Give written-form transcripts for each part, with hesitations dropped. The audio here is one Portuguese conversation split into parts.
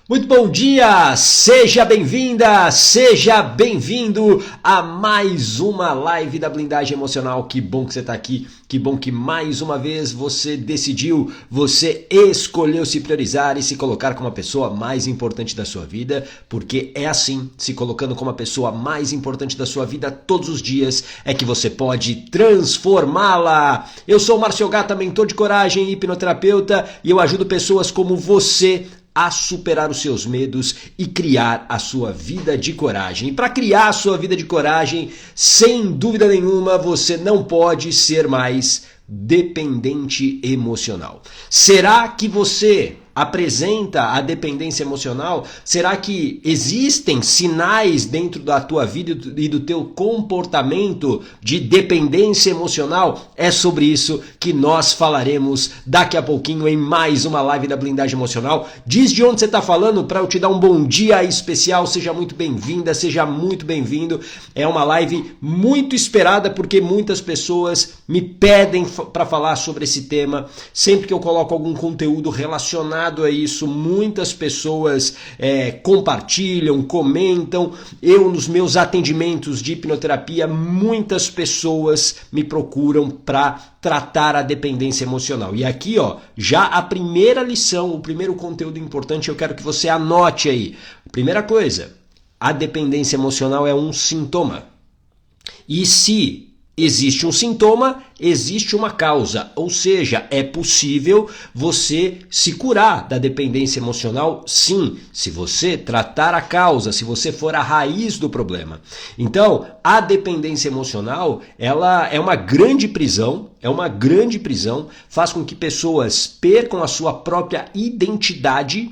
Muito bom dia, seja bem-vinda, seja bem-vindo a mais uma live da Blindagem Emocional. Que bom que você está aqui, que bom que mais uma vez você decidiu, você escolheu se priorizar e se colocar como a pessoa mais importante da sua vida, porque é assim, se colocando como a pessoa mais importante da sua vida todos os dias, é que você pode transformá-la. Eu sou o Márcio Gata, mentor de coragem e hipnoterapeuta, e eu ajudo pessoas como você a superar os seus medos e criar a sua vida de coragem. E para criar a sua vida de coragem, sem dúvida nenhuma, você não pode ser mais dependente emocional. Será que você apresenta a dependência emocional? Será que existem sinais dentro da tua vida e do teu comportamento de dependência emocional? É sobre isso que nós falaremos daqui a pouquinho em mais uma live da Blindagem Emocional. Diz de onde você está falando para eu te dar um bom dia especial. Seja muito bem-vinda, seja muito bem-vindo. É uma live muito esperada porque muitas pessoas me pedem para falar sobre esse tema. Sempre que eu coloco algum conteúdo relacionado a isso, muitas pessoas compartilham, comentam. Eu, nos meus atendimentos de hipnoterapia, muitas pessoas me procuram para tratar a dependência emocional. E aqui, já a primeira lição, o primeiro conteúdo importante, eu quero que você anote aí. Primeira coisa, a dependência emocional é um sintoma. E se existe um sintoma, existe uma causa, ou seja, é possível você se curar da dependência emocional, sim, se você tratar a causa, se você for a raiz do problema. Então, a dependência emocional, ela é uma grande prisão, faz com que pessoas percam a sua própria identidade.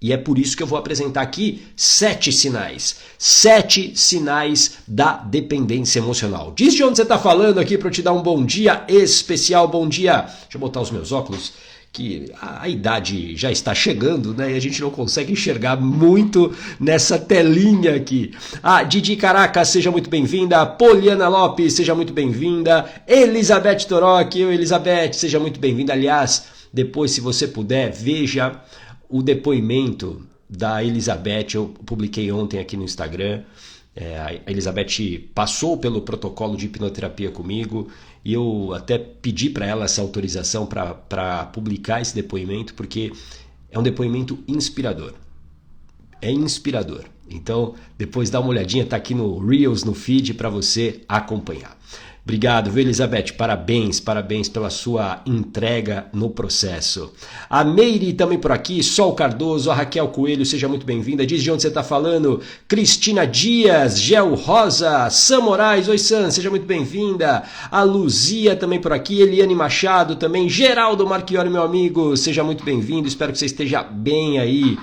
E é por isso que eu vou apresentar aqui 7 sinais. 7 sinais da dependência emocional. Diz de onde você está falando aqui para eu te dar um bom dia especial. Bom dia. Deixa eu botar os meus óculos, que a idade já está chegando, né? E a gente não consegue enxergar muito nessa telinha aqui. Didi Caracas, seja muito bem-vinda. Poliana Lopes, seja muito bem-vinda. Elizabeth Torok, Elizabeth, seja muito bem-vinda. Aliás, depois, se você puder, veja o depoimento da Elizabeth. Eu publiquei ontem aqui no Instagram. A Elizabeth passou pelo protocolo de hipnoterapia comigo e eu até pedi para ela essa autorização para publicar esse depoimento, porque é um depoimento inspirador. É inspirador. Então, depois dá uma olhadinha, tá aqui no Reels, no feed, para você acompanhar. Obrigado, viu, Elizabeth? Parabéns pela sua entrega no processo. A Meire também por aqui, Sol Cardoso, a Raquel Coelho, seja muito bem-vinda. Diz de onde você está falando. Cristina Dias, Gel Rosa, Sam Moraes, oi Sam, seja muito bem-vinda. A Luzia também por aqui, Eliane Machado também, Geraldo Marchiori, meu amigo, seja muito bem-vindo, espero que você esteja bem aí.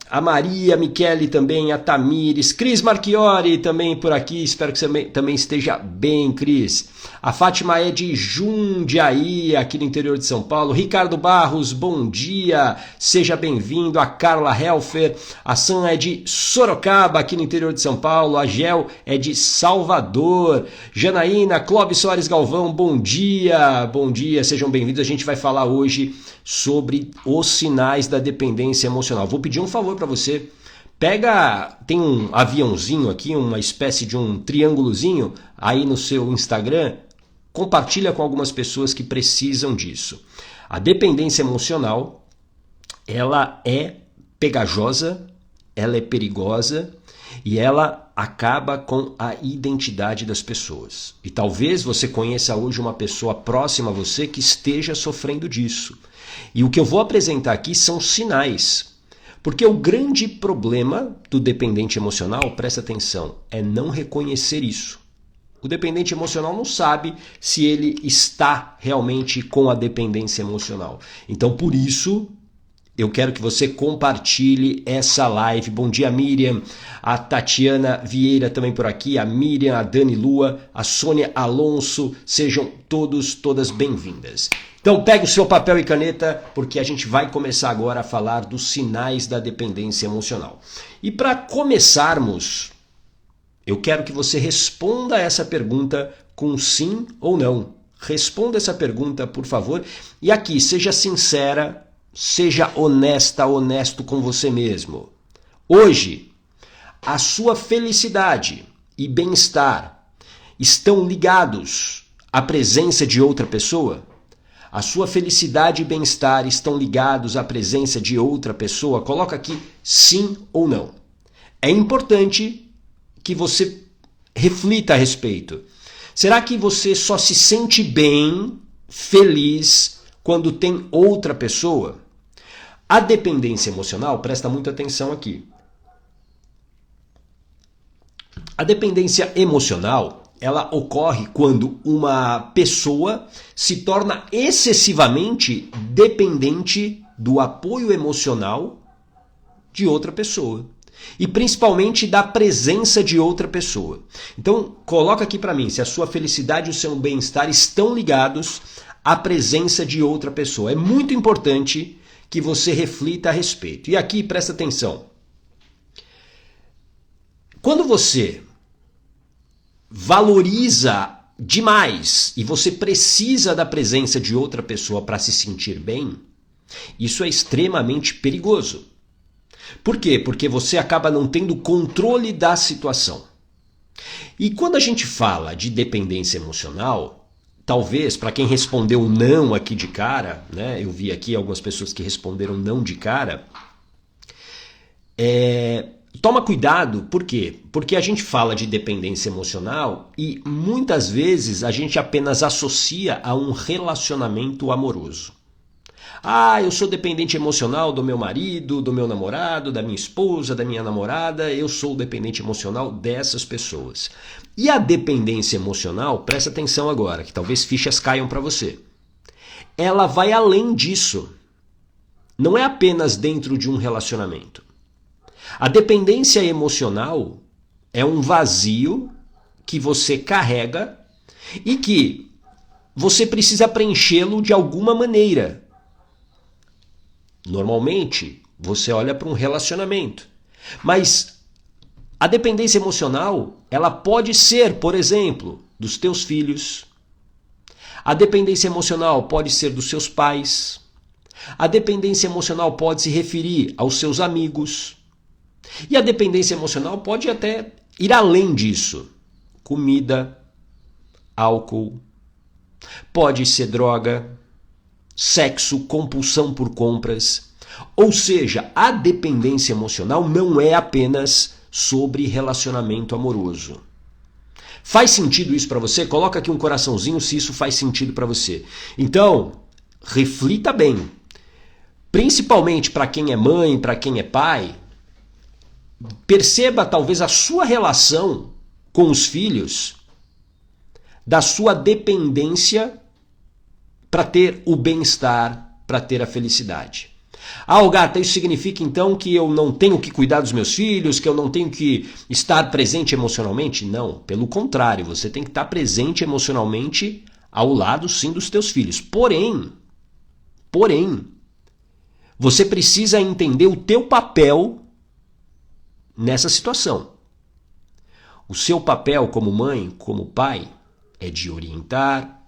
A Maria Michele também, a Tamires, Cris Marchiori também por aqui, espero que você também esteja bem, Cris. A Fátima é de Jundiaí, aqui no interior de São Paulo. Ricardo Barros, bom dia, seja bem-vindo. A Carla Helfer, a Sam é de Sorocaba, aqui no interior de São Paulo. A Gel é de Salvador. Janaína, Clóvis Soares Galvão, bom dia, sejam bem-vindos. A gente vai falar hoje sobre os sinais da dependência emocional. Vou pedir um favor para você. Tem um aviãozinho aqui, uma espécie de um triângulozinho aí no seu Instagram. Compartilha com algumas pessoas que precisam disso. A dependência emocional, ela é pegajosa, ela é perigosa e ela acaba com a identidade das pessoas. E talvez você conheça hoje uma pessoa próxima a você que esteja sofrendo disso. E o que eu vou apresentar aqui são sinais. Porque o grande problema do dependente emocional, presta atenção, é não reconhecer isso. O dependente emocional não sabe se ele está realmente com a dependência emocional. Então, por isso, eu quero que você compartilhe essa live. Bom dia, Miriam. A Tatiana Vieira também por aqui. A Miriam, a Dani Lua, a Sônia Alonso. Sejam todas bem-vindas. Então pegue o seu papel e caneta, porque a gente vai começar agora a falar dos sinais da dependência emocional. E para começarmos, eu quero que você responda essa pergunta com sim ou não. Responda essa pergunta, por favor. E aqui, seja sincera Seja honesta, honesto com você mesmo. Hoje, a sua felicidade e bem-estar estão ligados à presença de outra pessoa? A sua felicidade e bem-estar estão ligados à presença de outra pessoa? Coloca aqui sim ou não. É importante que você reflita a respeito. Será que você só se sente bem, feliz, quando tem outra pessoa? A dependência emocional, presta muita atenção aqui. A dependência emocional, ela ocorre quando uma pessoa se torna excessivamente dependente do apoio emocional de outra pessoa. E principalmente da presença de outra pessoa. Então, coloca aqui para mim se a sua felicidade e o seu bem-estar estão ligados à presença de outra pessoa. É muito importante que você reflita a respeito. E aqui, presta atenção. Quando você valoriza demais e você precisa da presença de outra pessoa para se sentir bem, isso é extremamente perigoso. Por quê? Porque você acaba não tendo controle da situação. E quando a gente fala de dependência emocional, talvez para quem respondeu não aqui de cara, né? Eu vi aqui algumas pessoas que responderam não de cara. Toma cuidado, por quê? Porque a gente fala de dependência emocional e muitas vezes a gente apenas associa a um relacionamento amoroso. Ah, eu sou dependente emocional do meu marido, do meu namorado, da minha esposa, da minha namorada, eu sou dependente emocional dessas pessoas. E a dependência emocional, presta atenção agora, que talvez fichas caiam para você. Ela vai além disso. Não é apenas dentro de um relacionamento. A dependência emocional é um vazio que você carrega e que você precisa preenchê-lo de alguma maneira. Normalmente, você olha para um relacionamento. Mas a dependência emocional, ela pode ser, por exemplo, dos teus filhos. A dependência emocional pode ser dos seus pais. A dependência emocional pode se referir aos seus amigos. E a dependência emocional pode até ir além disso. Comida, álcool, pode ser droga, sexo, compulsão por compras. Ou seja, a dependência emocional não é apenas sobre relacionamento amoroso. Faz sentido isso para você? Coloca aqui um coraçãozinho se isso faz sentido para você. Então, reflita bem. Principalmente para quem é mãe, para quem é pai, perceba talvez a sua relação com os filhos, da sua dependência para ter o bem-estar, para ter a felicidade. Ah, Gata, isso significa então que eu não tenho que cuidar dos meus filhos, que eu não tenho que estar presente emocionalmente? Não, pelo contrário, você tem que estar presente emocionalmente ao lado sim dos teus filhos. Porém, você precisa entender o teu papel nessa situação. O seu papel como mãe, como pai, é de orientar,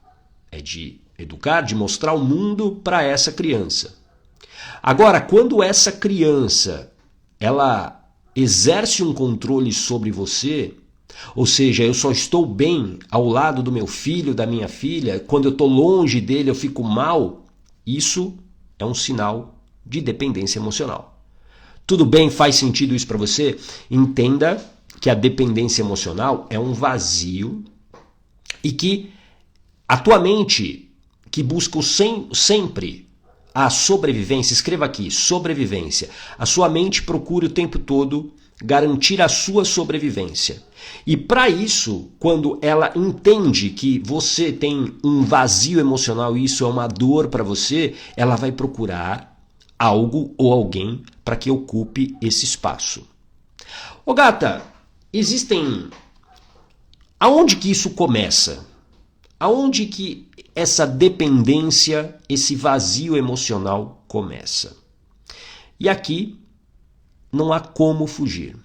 é de educar, de mostrar o mundo para essa criança. Agora, quando essa criança ela exerce um controle sobre você, ou seja, eu só estou bem ao lado do meu filho, da minha filha, quando eu estou longe dele eu fico mal, isso é um sinal de dependência emocional. Tudo bem? Faz sentido isso para você? Entenda que a dependência emocional é um vazio e que a tua mente, que busca sempre a sobrevivência, escreva aqui, sobrevivência. A sua mente procura o tempo todo garantir a sua sobrevivência. E para isso, quando ela entende que você tem um vazio emocional e isso é uma dor para você, ela vai procurar algo ou alguém para que ocupe esse espaço. Ô Gata, existem... Aonde que isso começa? Aonde que essa dependência, esse vazio emocional começa? E aqui não há como fugir.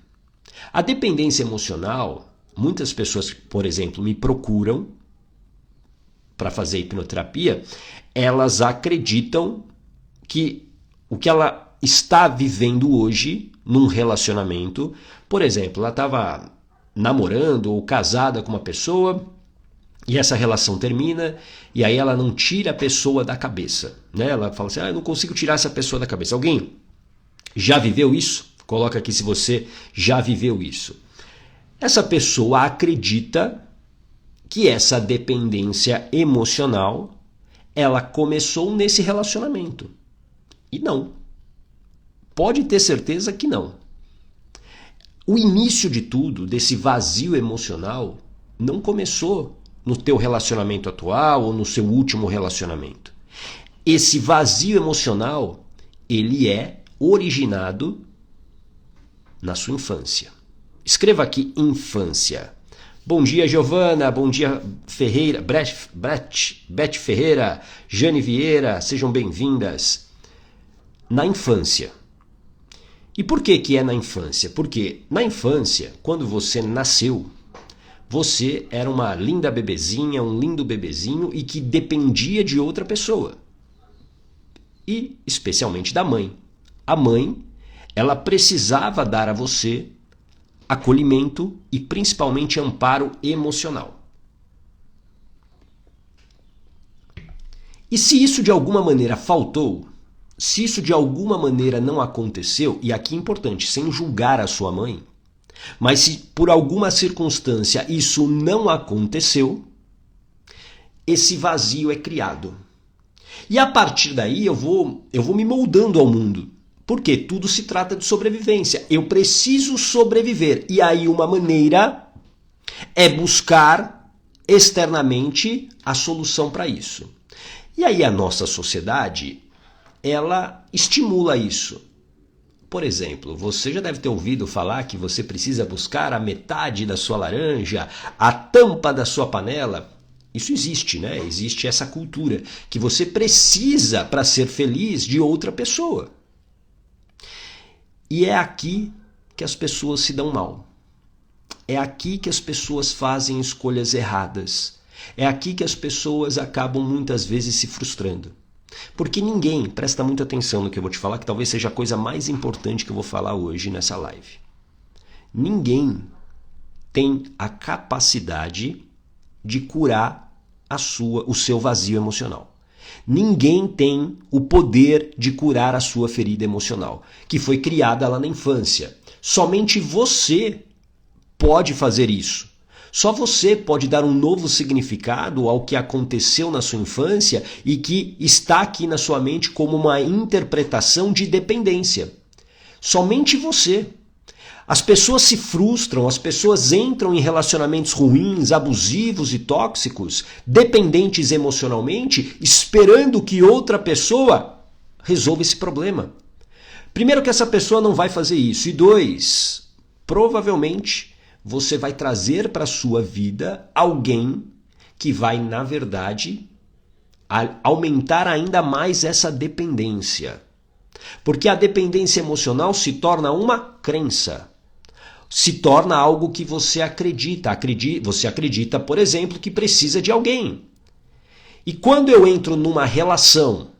A dependência emocional, muitas pessoas, por exemplo, me procuram para fazer hipnoterapia, elas acreditam que o que ela está vivendo hoje num relacionamento. Por exemplo, ela estava namorando ou casada com uma pessoa e essa relação termina e aí ela não tira a pessoa da cabeça, né? Ela fala assim, eu não consigo tirar essa pessoa da cabeça. Alguém já viveu isso? Coloca aqui se você já viveu isso. Essa pessoa acredita que essa dependência emocional ela começou nesse relacionamento. E não. Pode ter certeza que não. O início de tudo, desse vazio emocional, não começou no teu relacionamento atual ou no seu último relacionamento. Esse vazio emocional, ele é originado na sua infância. Escreva aqui infância. Bom dia, Giovana. Bom dia, Ferreira, Beth Ferreira, Jane Vieira. Sejam bem-vindas. Na infância. E por que é na infância? Porque na infância, quando você nasceu, você era uma linda bebezinha, um lindo bebezinho e que dependia de outra pessoa. E especialmente da mãe. A mãe, ela precisava dar a você acolhimento e principalmente amparo emocional. E se isso de alguma maneira faltou, se isso de alguma maneira não aconteceu, e aqui é importante, sem julgar a sua mãe, mas se por alguma circunstância isso não aconteceu, esse vazio é criado. E a partir daí eu vou me moldando ao mundo. Porque tudo se trata de sobrevivência. Eu preciso sobreviver. E aí uma maneira é buscar externamente a solução para isso. E aí a nossa sociedade, ela estimula isso. Por exemplo, você já deve ter ouvido falar que você precisa buscar a metade da sua laranja, a tampa da sua panela. Isso existe, né? Existe essa cultura que você precisa, para ser feliz, de outra pessoa. E é aqui que as pessoas se dão mal. É aqui que as pessoas fazem escolhas erradas. É aqui que as pessoas acabam muitas vezes se frustrando. Porque ninguém, presta muita atenção no que eu vou te falar, que talvez seja a coisa mais importante que eu vou falar hoje nessa live. Ninguém tem a capacidade de curar o seu vazio emocional. Ninguém tem o poder de curar a sua ferida emocional, que foi criada lá na infância. Somente você pode fazer isso. Só você pode dar um novo significado ao que aconteceu na sua infância e que está aqui na sua mente como uma interpretação de dependência. Somente você. As pessoas se frustram, as pessoas entram em relacionamentos ruins, abusivos e tóxicos, dependentes emocionalmente, esperando que outra pessoa resolva esse problema. Primeiro que essa pessoa não vai fazer isso. E dois, provavelmente você vai trazer para a sua vida alguém que vai, na verdade, aumentar ainda mais essa dependência. Porque a dependência emocional se torna uma crença. Se torna algo que você acredita. Você acredita, por exemplo, que precisa de alguém. E quando eu entro numa relação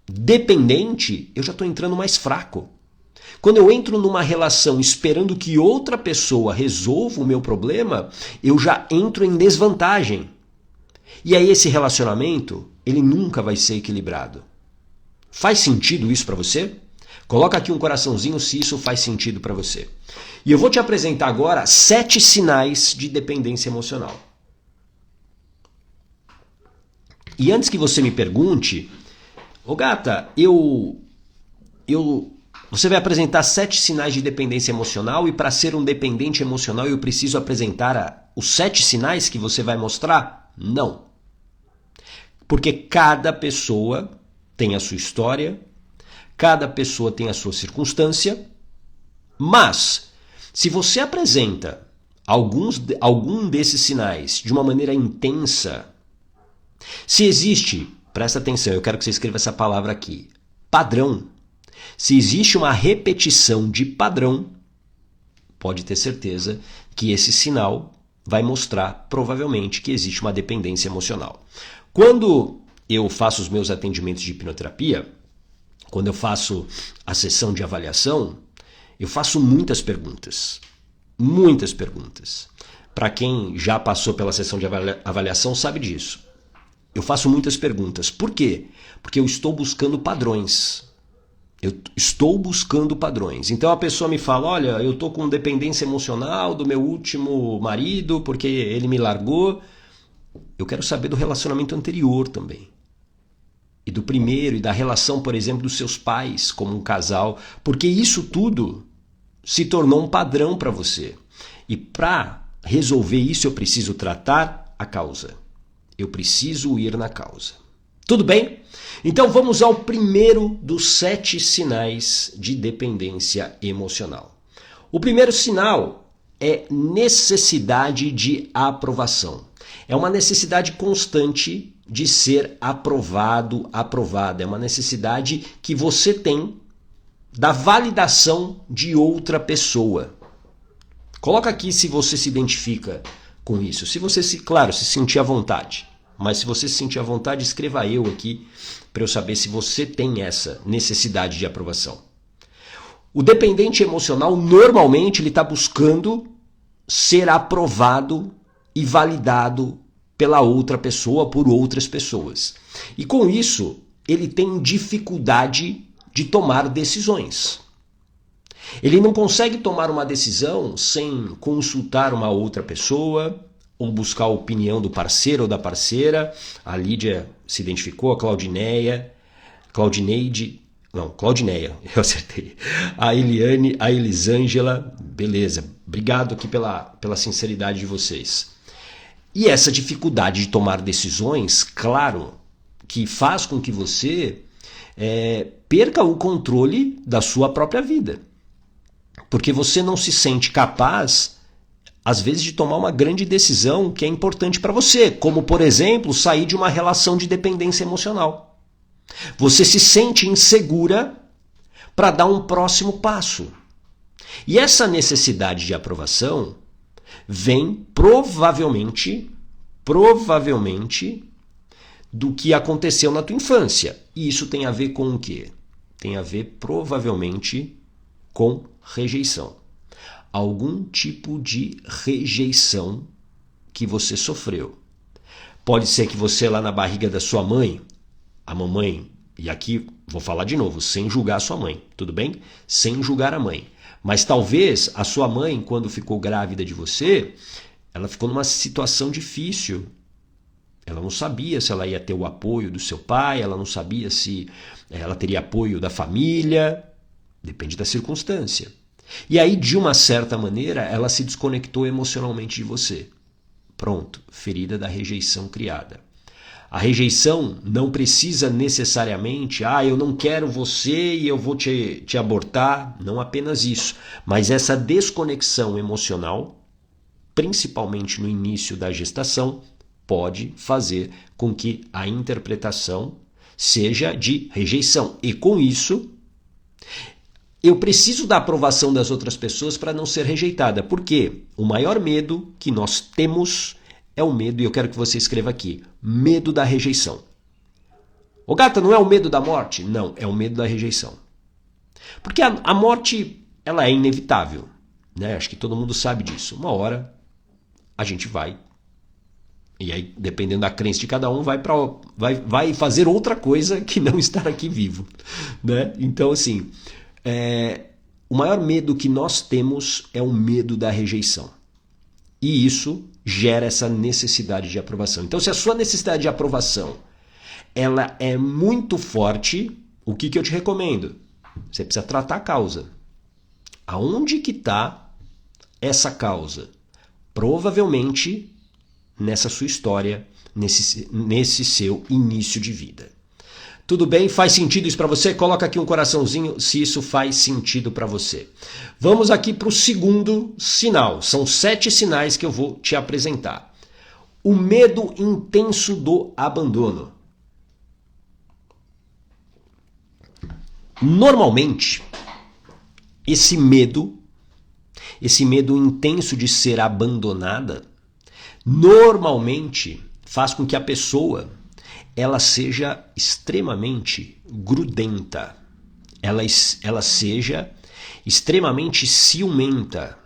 dependente, eu já estou entrando mais fraco. Quando eu entro numa relação esperando que outra pessoa resolva o meu problema, eu já entro em desvantagem. E aí esse relacionamento, ele nunca vai ser equilibrado. Faz sentido isso para você? Coloca aqui um coraçãozinho se isso faz sentido para você. E eu vou te apresentar agora 7 sinais de dependência emocional. E antes que você me pergunte, ô gata, você vai apresentar 7 sinais de dependência emocional e para ser um dependente emocional eu preciso apresentar os 7 sinais que você vai mostrar? Não. Porque cada pessoa tem a sua história, cada pessoa tem a sua circunstância, mas se você apresenta algum desses sinais de uma maneira intensa, se existe, presta atenção, eu quero que você escreva essa palavra aqui, padrão. Se existe uma repetição de padrão, pode ter certeza que esse sinal vai mostrar provavelmente que existe uma dependência emocional. Quando eu faço os meus atendimentos de hipnoterapia, quando eu faço a sessão de avaliação, eu faço muitas perguntas. Muitas perguntas. Para quem já passou pela sessão de avaliação sabe disso. Eu faço muitas perguntas. Por quê? Porque eu estou buscando padrões. Eu estou buscando padrões. Então a pessoa me fala, olha, eu estou com dependência emocional do meu último marido porque ele me largou. Eu quero saber do relacionamento anterior também. E do primeiro, e da relação, por exemplo, dos seus pais como um casal. Porque isso tudo se tornou um padrão para você. E para resolver isso eu preciso tratar a causa. Eu preciso ir na causa. Tudo bem? Então vamos ao primeiro dos 7 sinais de dependência emocional. O primeiro sinal é necessidade de aprovação. É uma necessidade constante de ser aprovado, aprovada. É uma necessidade que você tem da validação de outra pessoa. Coloca aqui se você se identifica com isso. Se você, claro, se sentir à vontade. Mas se você se sentir à vontade, escreva eu aqui para eu saber se você tem essa necessidade de aprovação. O dependente emocional, normalmente, ele está buscando ser aprovado e validado pela outra pessoa, por outras pessoas. E com isso, ele tem dificuldade de tomar decisões. Ele não consegue tomar uma decisão sem consultar uma outra pessoa ou buscar a opinião do parceiro ou da parceira. A Lídia se identificou, a Claudineia, eu acertei. A Eliane, a Elisângela, beleza. Obrigado aqui pela sinceridade de vocês. E essa dificuldade de tomar decisões, claro, que faz com que você perca o controle da sua própria vida. Porque você não se sente capaz, às vezes, de tomar uma grande decisão que é importante para você, como, por exemplo, sair de uma relação de dependência emocional. Você se sente insegura para dar um próximo passo. E essa necessidade de aprovação vem provavelmente do que aconteceu na tua infância. E isso tem a ver com o quê? Tem a ver provavelmente com rejeição. Algum tipo de rejeição que você sofreu. Pode ser que você lá na barriga da sua mãe, a mamãe, e aqui vou falar de novo, sem julgar a sua mãe, tudo bem? Sem julgar a mãe. Mas talvez a sua mãe, quando ficou grávida de você, ela ficou numa situação difícil. Ela não sabia se ela ia ter o apoio do seu pai, ela não sabia se ela teria apoio da família, depende da circunstância. E aí, de uma certa maneira, ela se desconectou emocionalmente de você. Pronto, ferida da rejeição criada. A rejeição não precisa necessariamente, eu não quero você e eu vou te abortar. Não apenas isso, mas essa desconexão emocional, principalmente no início da gestação, pode fazer com que a interpretação seja de rejeição. E com isso, eu preciso da aprovação das outras pessoas para não ser rejeitada. Por quê? O maior medo que nós temos é o medo, e eu quero que você escreva aqui, medo da rejeição. Ô gata, não é o medo da morte? Não, é o medo da rejeição. Porque a morte, ela é inevitável, né? Acho que todo mundo sabe disso. Uma hora a gente vai. E aí, dependendo da crença de cada um, vai fazer outra coisa que não estar aqui vivo, né? Então, assim, o maior medo que nós temos é o medo da rejeição. E isso gera essa necessidade de aprovação. Então, se a sua necessidade de aprovação ela é muito forte, o que eu te recomendo? Você precisa tratar a causa. Aonde que está essa causa? Provavelmente nessa sua história, nesse seu início de vida. Tudo bem? Faz sentido isso para você? Coloca aqui um coraçãozinho se isso faz sentido para você. Vamos aqui para o segundo sinal. São 7 sinais que eu vou te apresentar. O medo intenso do abandono. Normalmente, esse medo intenso de ser abandonada, normalmente faz com que a pessoa ela seja extremamente grudenta. ela seja extremamente ciumenta.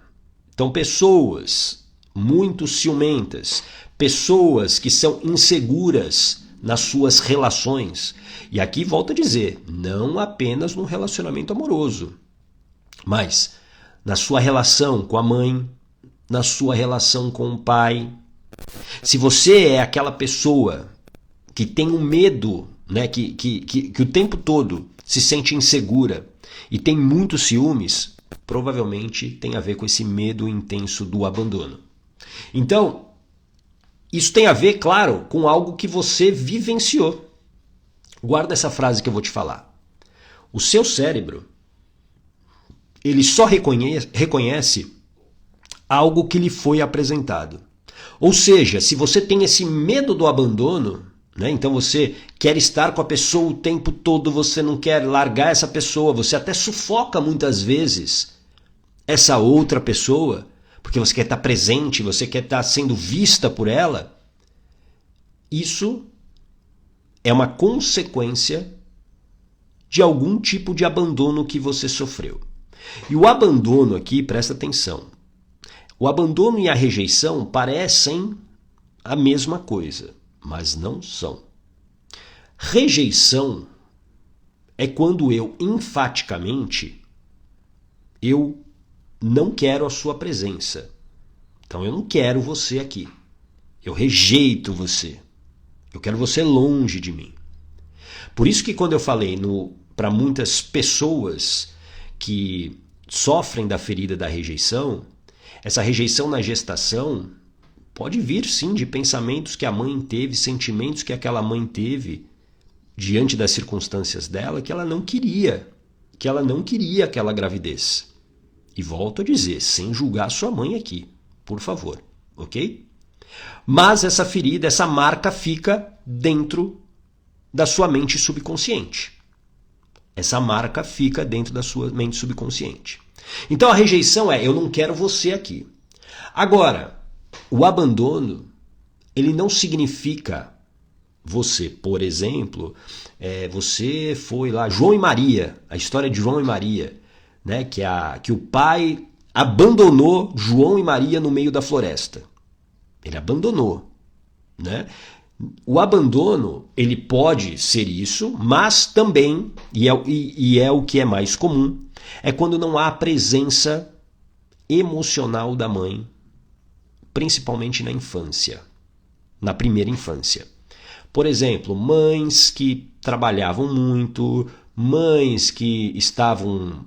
Então, pessoas muito ciumentas, pessoas que são inseguras nas suas relações. E aqui volto a dizer, não apenas no relacionamento amoroso, mas na sua relação com a mãe, na sua relação com o pai. Se você é aquela pessoa que tem um medo, né, que o tempo todo se sente insegura e tem muitos ciúmes, provavelmente tem a ver com esse medo intenso do abandono. Então, isso tem a ver, claro, com algo que você vivenciou. Guarda essa frase que eu vou te falar. O seu cérebro, ele só reconhece algo que lhe foi apresentado. Ou seja, se você tem esse medo do abandono, né, então você quer estar com a pessoa o tempo todo, você não quer largar essa pessoa, você até sufoca muitas vezes essa outra pessoa, porque você quer estar presente, você quer estar sendo vista por ela. Isso é uma consequência de algum tipo de abandono que você sofreu. E o abandono aqui, presta atenção, o abandono e a rejeição parecem a mesma coisa, mas não são. Rejeição é quando eu, enfaticamente, eu não quero a sua presença. Então eu não quero você aqui. Eu rejeito você. Eu quero você longe de mim. Por isso que quando eu falei para muitas pessoas que sofrem da ferida da rejeição, essa rejeição na gestação pode vir sim de pensamentos que a mãe teve, sentimentos que aquela mãe teve diante das circunstâncias dela, que ela não queria aquela gravidez. E volto a dizer, sem julgar sua mãe aqui, por favor, ok? Mas essa ferida, essa marca fica dentro da sua mente subconsciente. Essa marca fica dentro da sua mente subconsciente. Então a rejeição é, eu não quero você aqui. Agora, o abandono, ele não significa você, por exemplo, você foi lá, João e Maria, a história de João e Maria, né, que o pai abandonou João e Maria no meio da floresta. Ele abandonou, né? O abandono, ele pode ser isso, mas também, e é o que é mais comum, é quando não há presença emocional da mãe, principalmente na infância, na primeira infância. Por exemplo, mães que trabalhavam muito, mães que estavam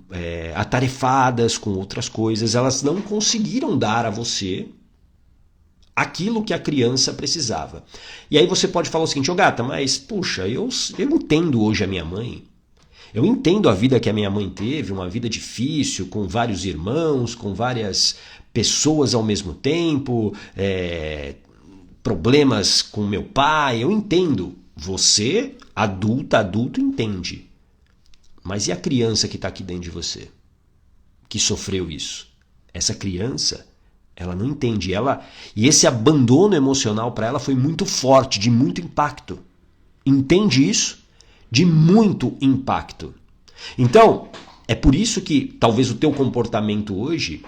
atarefadas com outras coisas, elas não conseguiram dar a você aquilo que a criança precisava. E aí você pode falar o seguinte, gata, mas puxa, eu entendo hoje a minha mãe. Eu entendo a vida que a minha mãe teve, uma vida difícil, com vários irmãos, com várias pessoas ao mesmo tempo, problemas com meu pai, eu entendo. Você, adulto, entende. Mas e a criança que está aqui dentro de você? Que sofreu isso? Essa criança, ela não entende. E esse abandono emocional para ela foi muito forte, de muito impacto. Entende isso? De muito impacto. Então, é por isso que talvez o teu comportamento hoje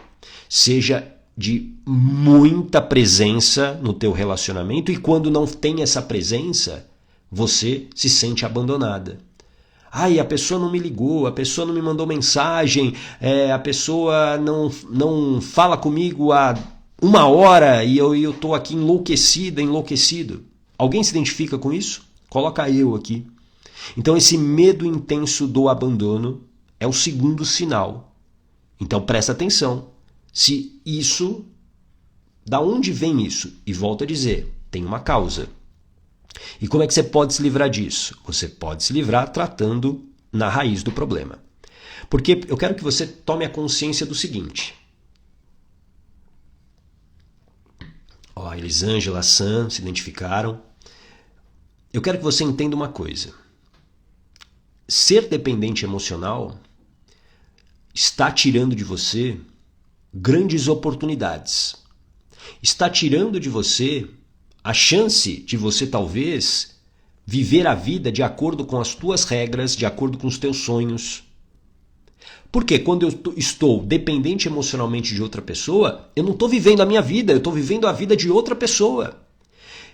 seja de muita presença no teu relacionamento, e quando não tem essa presença, você se sente abandonada. Ai, a pessoa não me ligou, a pessoa não me mandou mensagem, a pessoa não fala comigo há 1 hora e eu estou aqui enlouquecido. Alguém se identifica com isso? Coloca eu aqui. Então esse medo intenso do abandono é o segundo sinal. Então presta atenção. Se isso, da onde vem isso? E volto a dizer, tem uma causa. E como é que você pode se livrar disso? Você pode se livrar tratando na raiz do problema. Porque eu quero que você tome a consciência do seguinte. Ó, Elisângela, Sam se identificaram. Eu quero que você entenda uma coisa. Ser dependente emocional está tirando de você grandes oportunidades. Está tirando de você a chance de você talvez viver a vida de acordo com as tuas regras, de acordo com os teus sonhos. Porque quando eu estou dependente emocionalmente de outra pessoa, eu não estou vivendo a minha vida, eu estou vivendo a vida de outra pessoa.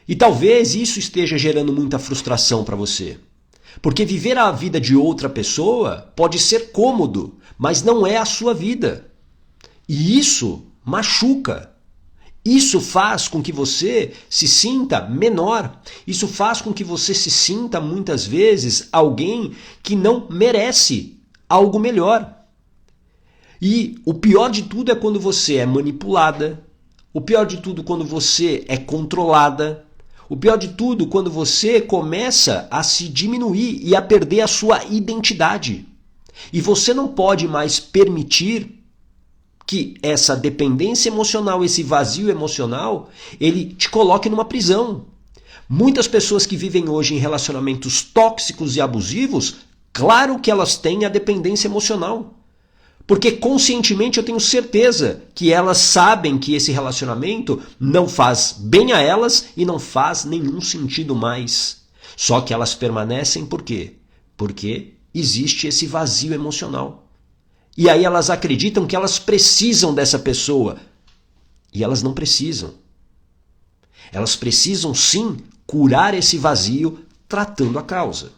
E talvez isso esteja gerando muita frustração para você. Porque viver a vida de outra pessoa pode ser cômodo, mas não é a sua vida. E isso machuca. Isso faz com que você se sinta menor. Isso faz com que você se sinta muitas vezes alguém que não merece algo melhor. E o pior de tudo é quando você é manipulada. O pior de tudo é quando você é controlada. O pior de tudo é quando você começa a se diminuir e a perder a sua identidade. E você não pode mais permitir que essa dependência emocional, esse vazio emocional, ele te coloque numa prisão. Muitas pessoas que vivem hoje em relacionamentos tóxicos e abusivos, claro que elas têm a dependência emocional. Porque conscientemente eu tenho certeza que elas sabem que esse relacionamento não faz bem a elas e não faz nenhum sentido mais. Só que elas permanecem por quê? Porque existe esse vazio emocional. E aí elas acreditam que elas precisam dessa pessoa. E elas não precisam. Elas precisam sim curar esse vazio tratando a causa.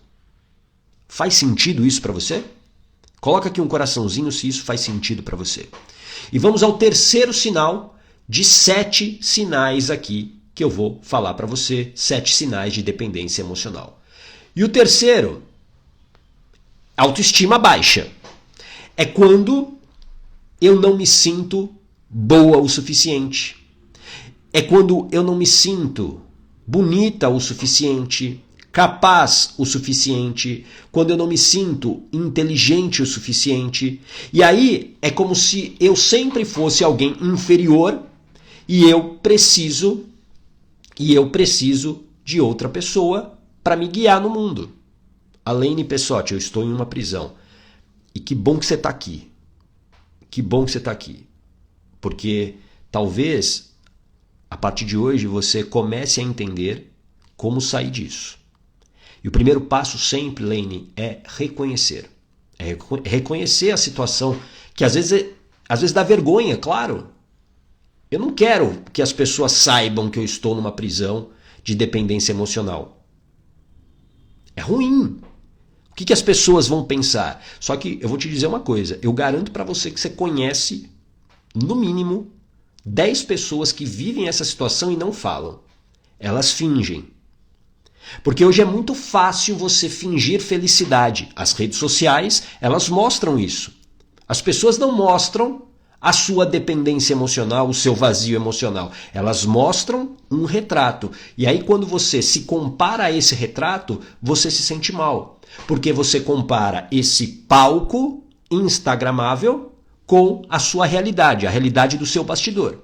Faz sentido isso para você? Coloca aqui um coraçãozinho se isso faz sentido para você. E vamos ao terceiro sinal de 7 sinais aqui que eu vou falar para você. 7 sinais de dependência emocional. E o terceiro, autoestima baixa. É quando eu não me sinto boa o suficiente. É quando eu não me sinto bonita o suficiente, capaz o suficiente, quando eu não me sinto inteligente o suficiente. E aí é como se eu sempre fosse alguém inferior e eu preciso de outra pessoa para me guiar no mundo. Alaine Pessotti, eu estou em uma prisão. E que bom que você está aqui. Que bom que você está aqui. Porque talvez a partir de hoje você comece a entender como sair disso. E o primeiro passo sempre, Laine, é reconhecer. É reconhecer a situação, que às vezes dá vergonha, claro. Eu não quero que as pessoas saibam que eu estou numa prisão de dependência emocional. É ruim. O que as pessoas vão pensar? Só que eu vou te dizer uma coisa. Eu garanto para você que você conhece, no mínimo, 10 pessoas que vivem essa situação e não falam. Elas fingem. Porque hoje é muito fácil você fingir felicidade. As redes sociais, elas mostram isso. As pessoas não mostram a sua dependência emocional, o seu vazio emocional. Elas mostram um retrato. E aí quando você se compara a esse retrato, você se sente mal. Porque você compara esse palco instagramável com a sua realidade, a realidade do seu bastidor.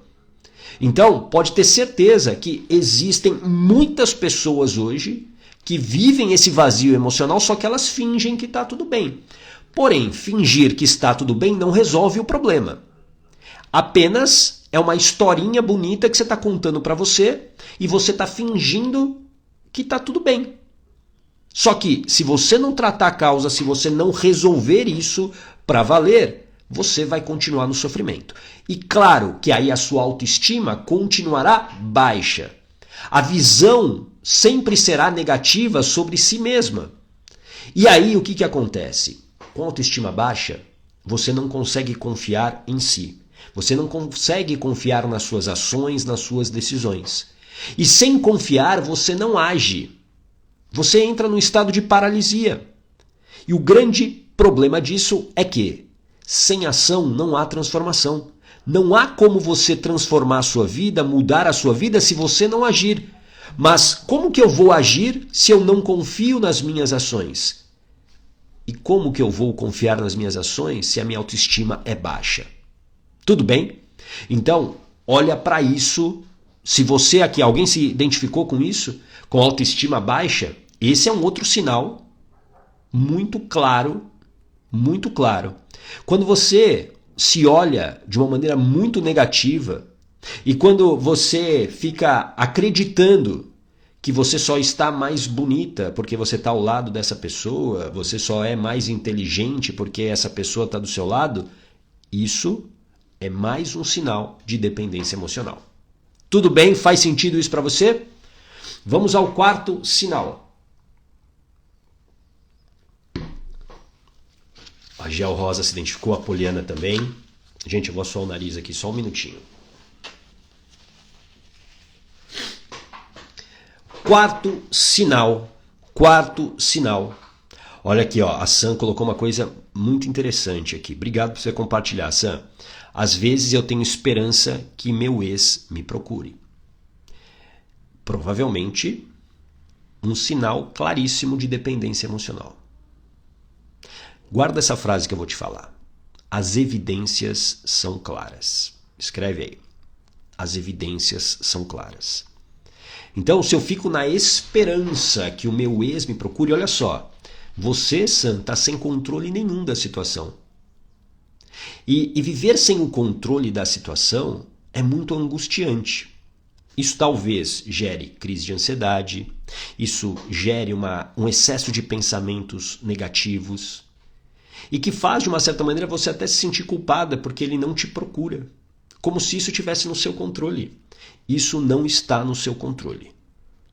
Então, pode ter certeza que existem muitas pessoas hoje que vivem esse vazio emocional, só que elas fingem que está tudo bem. Porém, fingir que está tudo bem não resolve o problema. Apenas é uma historinha bonita que você está contando para você e você está fingindo que está tudo bem. Só que se você não tratar a causa, se você não resolver isso para valer, você vai continuar no sofrimento. E claro que aí a sua autoestima continuará baixa. A visão sempre será negativa sobre si mesma. E aí o que acontece? Com autoestima baixa, você não consegue confiar em si. Você não consegue confiar nas suas ações, nas suas decisões. E sem confiar, você não age. Você entra num estado de paralisia. E o grande problema disso é que sem ação não há transformação. Não há como você transformar a sua vida, mudar a sua vida se você não agir. Mas como que eu vou agir se eu não confio nas minhas ações? E como que eu vou confiar nas minhas ações se a minha autoestima é baixa? Tudo bem? Então, olha para isso. Se você aqui, alguém se identificou com isso, com autoestima baixa, esse é um outro sinal muito claro, muito claro. Quando você se olha de uma maneira muito negativa e quando você fica acreditando que você só está mais bonita porque você está ao lado dessa pessoa, você só é mais inteligente porque essa pessoa está do seu lado, isso é mais um sinal de dependência emocional. Tudo bem? Faz sentido isso para você? Vamos ao quarto sinal. A Gel Rosa se identificou, a Poliana também. Gente, eu vou assoar o nariz aqui só um minutinho. Quarto sinal. Olha aqui, ó, a Sam colocou uma coisa muito interessante aqui. Obrigado por você compartilhar, Sam. Às vezes eu tenho esperança que meu ex me procure. Provavelmente um sinal claríssimo de dependência emocional. Guarda essa frase que eu vou te falar. As evidências são claras. Escreve aí. As evidências são claras. Então, se eu fico na esperança que o meu ex me procure, olha só, você, Sam, está sem controle nenhum da situação. E viver sem o controle da situação é muito angustiante. Isso talvez gere crise de ansiedade, isso gere um excesso de pensamentos negativos e que faz, de uma certa maneira, você até se sentir culpada porque ele não te procura, como se isso estivesse no seu controle. Isso não está no seu controle.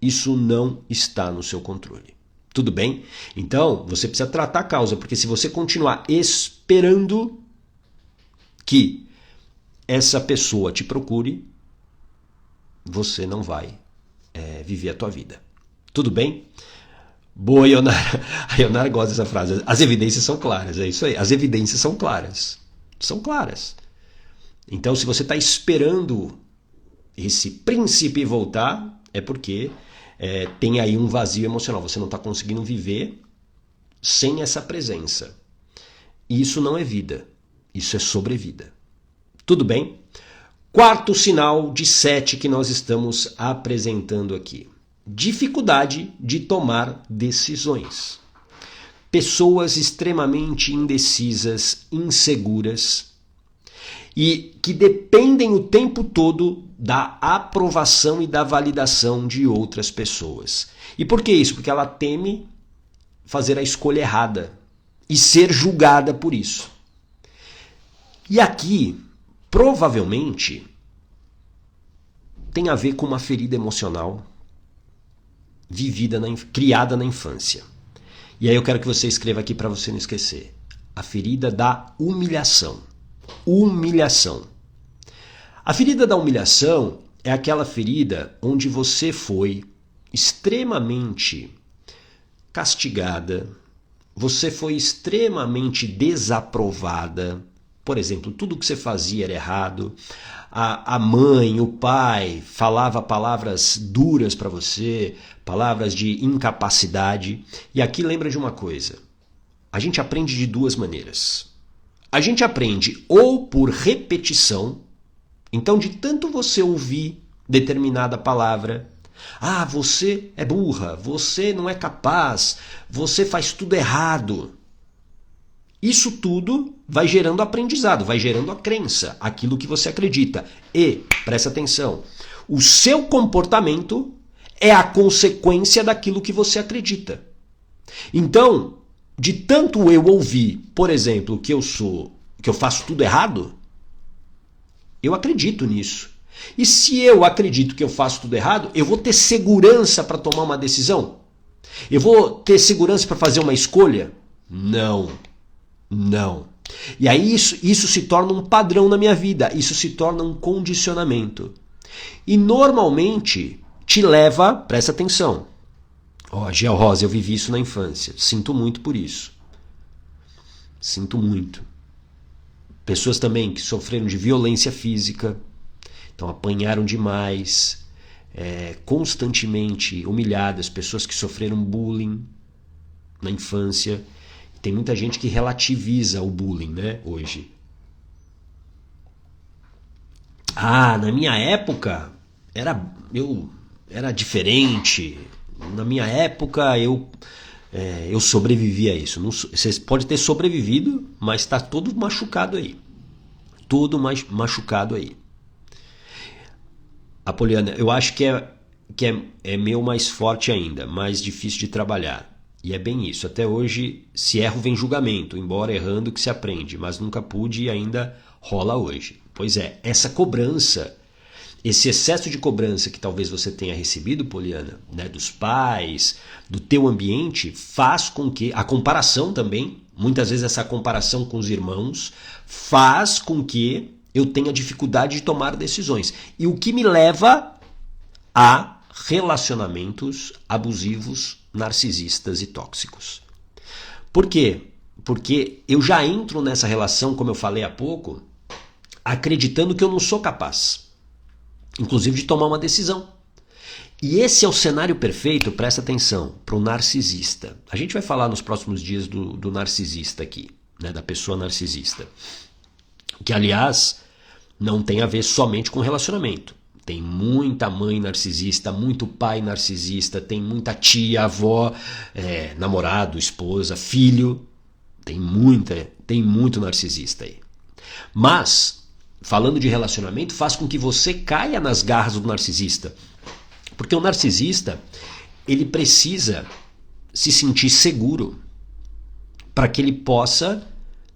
Isso não está no seu controle. Tudo bem? Então, você precisa tratar a causa, porque se você continuar esperando que essa pessoa te procure, você não vai viver a tua vida. Tudo bem? Boa, Ionara. A Ionara gosta dessa frase. As evidências são claras, é isso aí. As evidências são claras. São claras. Então, se você está esperando esse príncipe voltar, é porque tem aí um vazio emocional. Você não está conseguindo viver sem essa presença. E isso não é vida. Isso é sobrevida. Tudo bem? Quarto sinal de 7 que nós estamos apresentando aqui. Dificuldade de tomar decisões. Pessoas extremamente indecisas, inseguras e que dependem o tempo todo da aprovação e da validação de outras pessoas. E por que isso? Porque ela teme fazer a escolha errada e ser julgada por isso. E aqui, provavelmente, tem a ver com uma ferida emocional criada na infância. E aí eu quero que você escreva aqui para você não esquecer. A ferida da humilhação. Humilhação. A ferida da humilhação é aquela ferida onde você foi extremamente castigada, você foi extremamente desaprovada. Por exemplo, tudo que você fazia era errado. A mãe, o pai falava palavras duras para você, palavras de incapacidade. E aqui lembra de uma coisa. A gente aprende de duas maneiras. A gente aprende ou por repetição. Então, de tanto você ouvir determinada palavra, você é burra, você não é capaz, você faz tudo errado. Isso tudo vai gerando aprendizado, vai gerando a crença, aquilo que você acredita. E, presta atenção, o seu comportamento é a consequência daquilo que você acredita. Então, de tanto eu ouvir, por exemplo, que eu faço tudo errado, eu acredito nisso. E se eu acredito que eu faço tudo errado, eu vou ter segurança para tomar uma decisão? Eu vou ter segurança para fazer uma escolha? Não. Não. E aí isso se torna um padrão na minha vida, isso se torna um condicionamento. E normalmente te leva, presta atenção. Gel Rosa, eu vivi isso na infância, sinto muito por isso. Sinto muito. Pessoas também que sofreram de violência física, então apanharam demais, constantemente humilhadas, pessoas que sofreram bullying na infância. Tem muita gente que relativiza o bullying, né, hoje. Na minha época era diferente. Na minha época eu sobrevivi a isso. Você pode ter sobrevivido, mas está todo machucado aí. Todo machucado aí. Apoliana, eu acho que que é meu mais forte ainda, mais difícil de trabalhar. E é bem isso. Até hoje, se erro vem julgamento, embora errando que se aprende, mas nunca pude e ainda rola hoje. Pois é, essa cobrança, esse excesso de cobrança que talvez você tenha recebido, Poliana, né, dos pais, do teu ambiente, faz com que, a comparação também, muitas vezes essa comparação com os irmãos, faz com que eu tenha dificuldade de tomar decisões. E o que me leva a relacionamentos abusivos, narcisistas e tóxicos. Por quê? Porque eu já entro nessa relação, como eu falei há pouco, acreditando que eu não sou capaz, inclusive de tomar uma decisão. E esse é o cenário perfeito, presta atenção, para o narcisista. A gente vai falar nos próximos dias do narcisista aqui, né, da pessoa narcisista. Que, aliás, não tem a ver somente com relacionamento. Tem muita mãe narcisista, muito pai narcisista, tem muita tia, avó, namorado, esposa, filho. Tem muito narcisista aí. Mas, falando de relacionamento, faz com que você caia nas garras do narcisista. Porque o narcisista, ele precisa se sentir seguro para que ele possa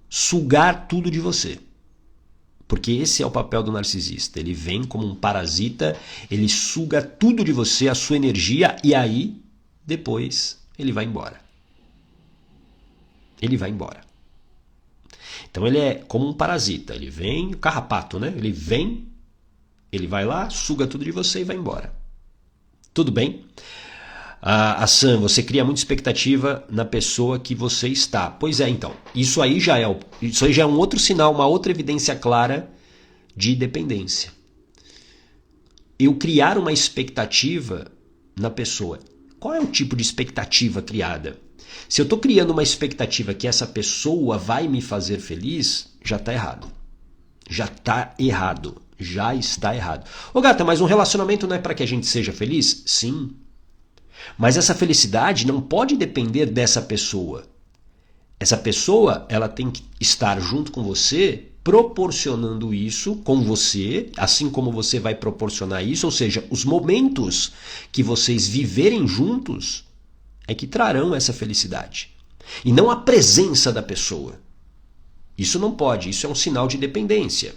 sugar tudo de você. Porque esse é o papel do narcisista. Ele vem como um parasita, ele suga tudo de você, a sua energia, e aí, depois, ele vai embora. Ele vai embora. Então ele é como um parasita. Ele vem, o carrapato, né? Ele vem, ele vai lá, suga tudo de você e vai embora. Tudo bem? A Sam, você cria muita expectativa na pessoa que você está. Pois é, então. Isso aí já é um outro sinal, uma outra evidência clara de dependência. Eu criar uma expectativa na pessoa. Qual é o tipo de expectativa criada? Se eu estou criando uma expectativa que essa pessoa vai me fazer feliz, já está errado. Já está errado. Já está errado. Ô gata, mas um relacionamento não é para que a gente seja feliz? Sim. Mas essa felicidade não pode depender dessa pessoa. Essa pessoa, ela tem que estar junto com você, proporcionando isso com você, assim como você vai proporcionar isso, ou seja, os momentos que vocês viverem juntos é que trarão essa felicidade. E não a presença da pessoa. Isso não pode, isso é um sinal de dependência.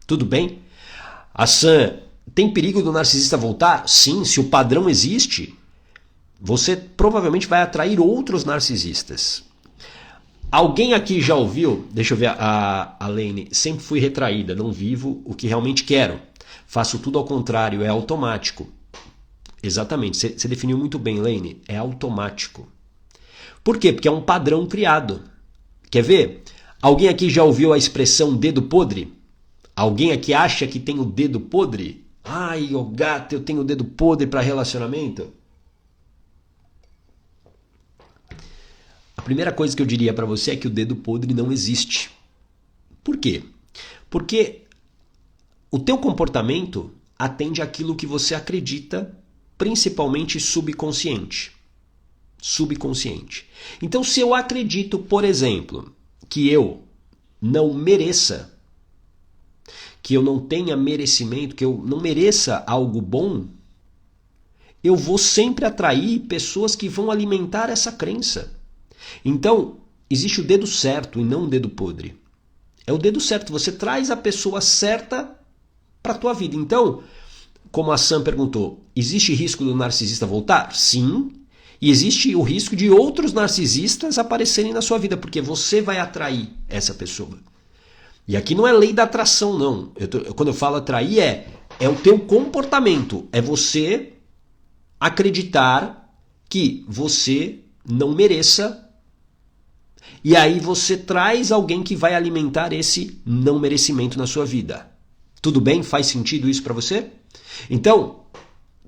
Tudo bem? A Sam, tem perigo do narcisista voltar? Sim, se o padrão existe, você provavelmente vai atrair outros narcisistas. Alguém aqui já ouviu? Deixa eu ver, a Lene. Sempre fui retraída, não vivo o que realmente quero. Faço tudo ao contrário, é automático. Exatamente, você definiu muito bem, Lene. É automático. Por quê? Porque é um padrão criado. Quer ver? Alguém aqui já ouviu a expressão dedo podre? Alguém aqui acha que tem o dedo podre? Ai, ô gato, eu tenho o dedo podre para relacionamento? A primeira coisa que eu diria para você é que o dedo podre não existe. Por quê? Porque o teu comportamento atende àquilo que você acredita, principalmente subconsciente. Subconsciente. Então, se eu acredito, por exemplo, que eu não mereça, que eu não tenha merecimento, que eu não mereça algo bom, eu vou sempre atrair pessoas que vão alimentar essa crença. Então, existe o dedo certo e não o dedo podre. É o dedo certo, você traz a pessoa certa para a tua vida. Então, como a Sam perguntou, existe risco do narcisista voltar? Sim. E existe o risco de outros narcisistas aparecerem na sua vida, porque você vai atrair essa pessoa. E aqui não é lei da atração, não. Quando eu falo atrair, é o teu comportamento. É você acreditar que você não mereça. E aí você traz alguém que vai alimentar esse não merecimento na sua vida. Tudo bem? Faz sentido isso para você? Então,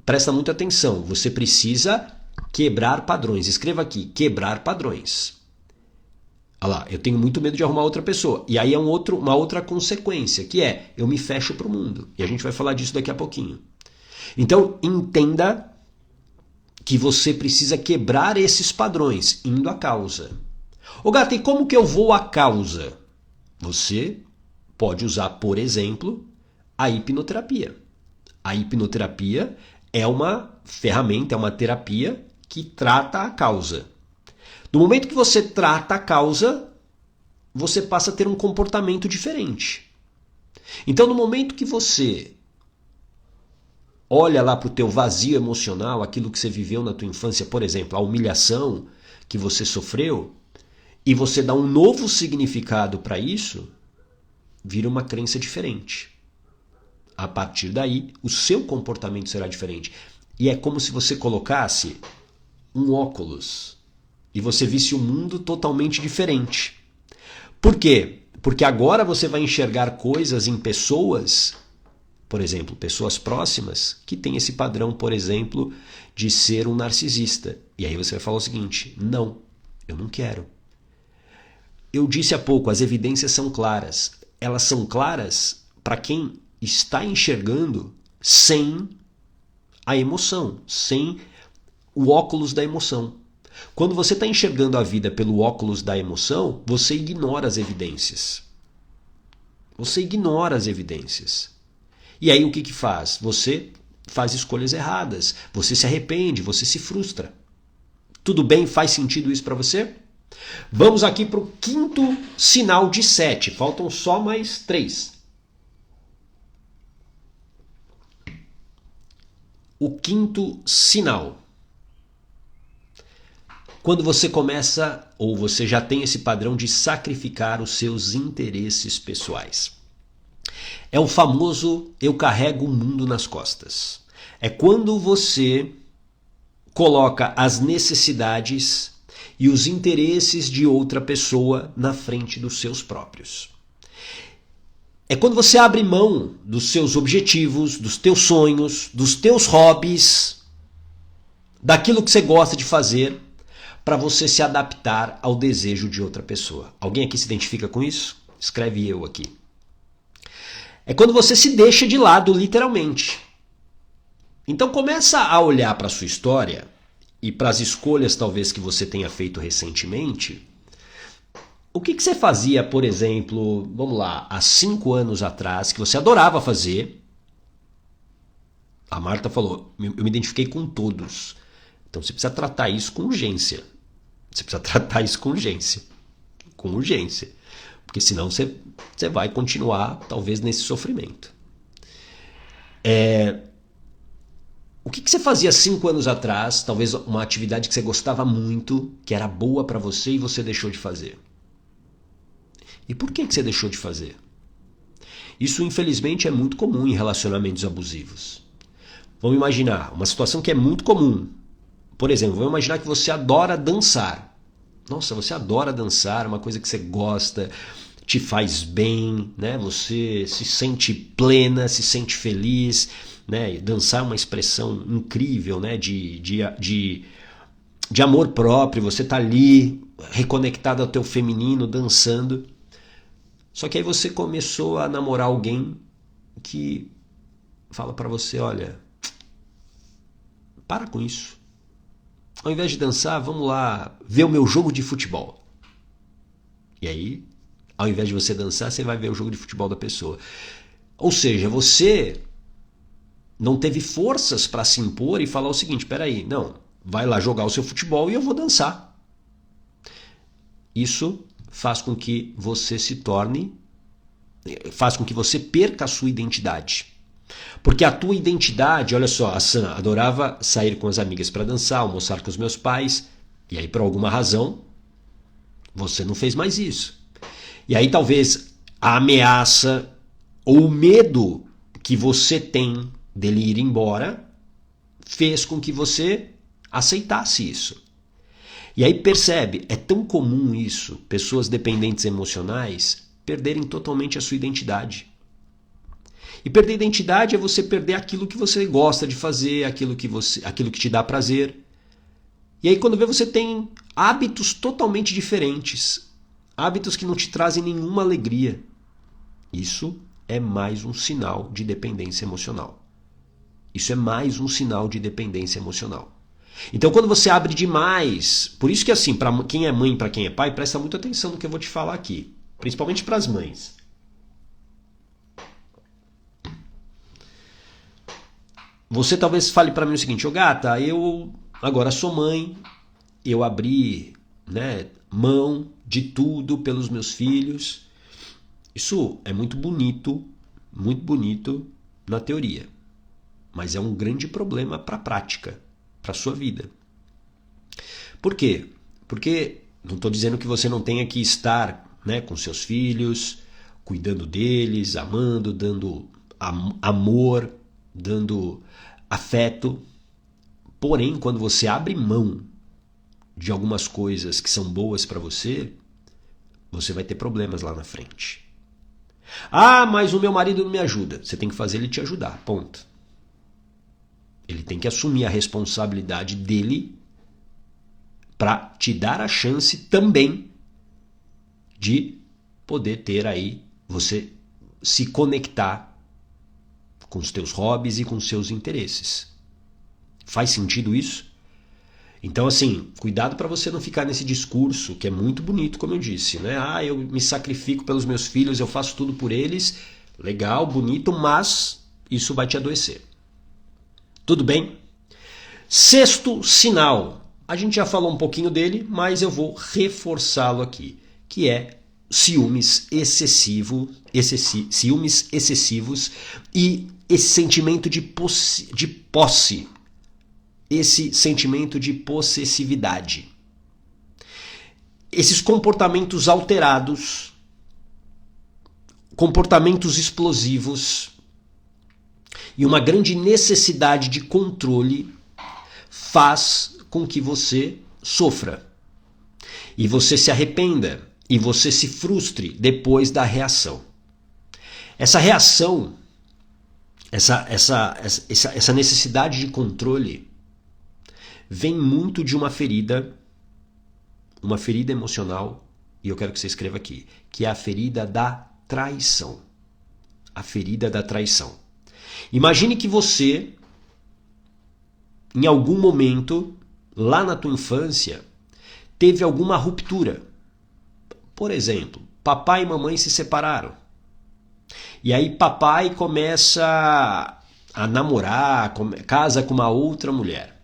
presta muita atenção. Você precisa quebrar padrões. Escreva aqui, quebrar padrões. Olha lá, eu tenho muito medo de arrumar outra pessoa. E aí é uma outra consequência, que é, eu me fecho para o mundo. E a gente vai falar disso daqui a pouquinho. Então, entenda que você precisa quebrar esses padrões, indo à causa. Ô gato, e como que eu vou à causa? Você pode usar, por exemplo, a hipnoterapia. A hipnoterapia é uma ferramenta, é uma terapia que trata a causa. No momento que você trata a causa, você passa a ter um comportamento diferente. Então, no momento que você olha lá para o teu vazio emocional, aquilo que você viveu na tua infância, por exemplo, a humilhação que você sofreu, e você dá um novo significado para isso, vira uma crença diferente. A partir daí, o seu comportamento será diferente. E é como se você colocasse um óculos e você visse um mundo totalmente diferente. Por quê? Porque agora você vai enxergar coisas em pessoas, por exemplo, pessoas próximas, que têm esse padrão, por exemplo, de ser um narcisista. E aí você vai falar o seguinte: não, eu não quero. Eu disse há pouco, as evidências são claras. Elas são claras para quem está enxergando sem a emoção, sem o óculos da emoção. Quando você está enxergando a vida pelo óculos da emoção, você ignora as evidências. Você ignora as evidências. E aí o que faz? Você faz escolhas erradas, você se arrepende, você se frustra. Tudo bem? Faz sentido isso para você? Vamos aqui para o quinto sinal de 7. Faltam só mais 3. O quinto sinal. Quando você começa, ou você já tem esse padrão de sacrificar os seus interesses pessoais. É o famoso eu carrego o mundo nas costas. É quando você coloca as necessidades e os interesses de outra pessoa na frente dos seus próprios. É quando você abre mão dos seus objetivos, dos teus sonhos, dos teus hobbies, daquilo que você gosta de fazer, para você se adaptar ao desejo de outra pessoa. Alguém aqui se identifica com isso? Escreve eu aqui. É quando você se deixa de lado, literalmente. Então começa a olhar para a sua história e para as escolhas talvez que você tenha feito recentemente. O que você fazia, por exemplo, vamos lá, há 5 anos atrás, que você adorava fazer? A Marta falou, eu me identifiquei com todos. Então você precisa tratar isso com urgência. Você precisa tratar isso com urgência. Com urgência. Porque senão você vai continuar, talvez, nesse sofrimento. O que você fazia 5 anos atrás, talvez uma atividade que você gostava muito, que era boa para você e você deixou de fazer? E por que você deixou de fazer? Isso, infelizmente, é muito comum em relacionamentos abusivos. Vamos imaginar uma situação que é muito comum. Por exemplo, vamos imaginar que você adora dançar. Nossa, você adora dançar, é uma coisa que você gosta, te faz bem, né? Você se sente plena, se sente feliz, né? Dançar é uma expressão incrível, né? de amor próprio. Você está ali reconectado ao teu feminino, dançando. Só que aí você começou a namorar alguém que fala para você, olha, para com isso. Ao invés de dançar, vamos lá ver o meu jogo de futebol. E aí, ao invés de você dançar, você vai ver o jogo de futebol da pessoa. Ou seja, você não teve forças para se impor e falar o seguinte, espera aí, não, vai lá jogar o seu futebol e eu vou dançar. Isso faz com que você faz com que você perca a sua identidade. Porque a tua identidade, olha só, a Sam adorava sair com as amigas para dançar, almoçar com os meus pais, e aí por alguma razão você não fez mais isso. E aí talvez a ameaça ou o medo que você tem dele ir embora fez com que você aceitasse isso. E aí percebe, é tão comum isso, pessoas dependentes emocionais perderem totalmente a sua identidade. E perder a identidade é você perder aquilo que você gosta de fazer, aquilo que te dá prazer. E aí quando vê, você tem hábitos totalmente diferentes, hábitos que não te trazem nenhuma alegria. Isso é mais um sinal de dependência emocional. Isso é mais um sinal de dependência emocional. Então quando você abre demais, por isso que assim, para quem é mãe e para quem é pai, presta muita atenção no que eu vou te falar aqui, principalmente para as mães. você talvez fale para mim o seguinte: ô gata, eu agora sou mãe, eu abri, né, mão de tudo pelos meus filhos. Isso é muito bonito na teoria, mas é um grande problema para a prática, para a sua vida. Por quê? Porque não estou dizendo que você não tenha que estar, né, com seus filhos, cuidando deles, amando, dando amor, dando afeto. Porém, quando você abre mão de algumas coisas que são boas para você, você vai ter problemas lá na frente. Ah, mas o meu marido não me ajuda. Você tem que fazer ele te ajudar, ponto. Ele tem que assumir a responsabilidade dele para te dar a chance também de poder ter aí, você se conectar com os teus hobbies e com os seus interesses. Faz sentido isso? Então, assim, cuidado para você não ficar nesse discurso que é muito bonito, como eu disse, né? Ah, eu me sacrifico pelos meus filhos, eu faço tudo por eles. Legal, bonito, mas isso vai te adoecer. Tudo bem? Sexto sinal. A gente já falou um pouquinho dele, mas eu vou reforçá-lo aqui, que é ciúmes excessivos e esse sentimento de posse. Esse sentimento de possessividade. Esses comportamentos alterados, comportamentos explosivos e uma grande necessidade de controle faz com que você sofra. E você se arrependa e você se frustre depois da reação. Essa reação, essa necessidade de controle vem muito de uma ferida emocional, e eu quero que você escreva aqui, que é a ferida da traição. A ferida da traição. Imagine que você, em algum momento, lá na tua infância, teve alguma ruptura. Por exemplo, papai e mamãe se separaram. E aí papai começa a namorar, casa com uma outra mulher.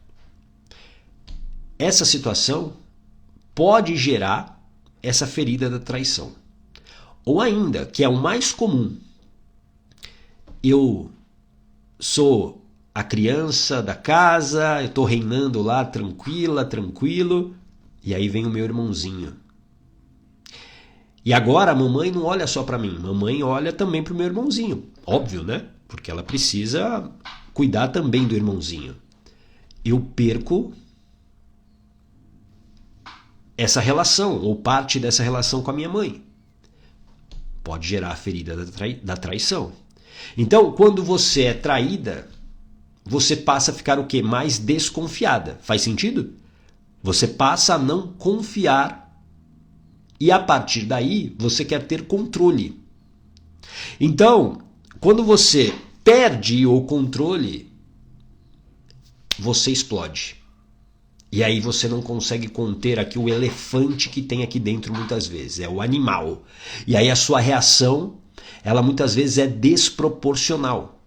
Essa situação pode gerar essa ferida da traição. Ou ainda, que é o mais comum, eu sou a criança da casa, eu estou reinando lá tranquilo, e aí vem o meu irmãozinho. E agora a mamãe não olha só para mim, mamãe olha também para o meu irmãozinho. Óbvio, né? Porque ela precisa cuidar também do irmãozinho. Eu perco essa relação, ou parte dessa relação com a minha mãe. Pode gerar a ferida da traição. Então, quando você é traída, você passa a ficar o quê? Mais desconfiada. Faz sentido? Você passa a não confiar e a partir daí você quer ter controle. Então, quando você perde o controle, você explode. E aí você não consegue conter aqui o elefante que tem aqui dentro muitas vezes, é o animal. E aí a sua reação, ela muitas vezes é desproporcional.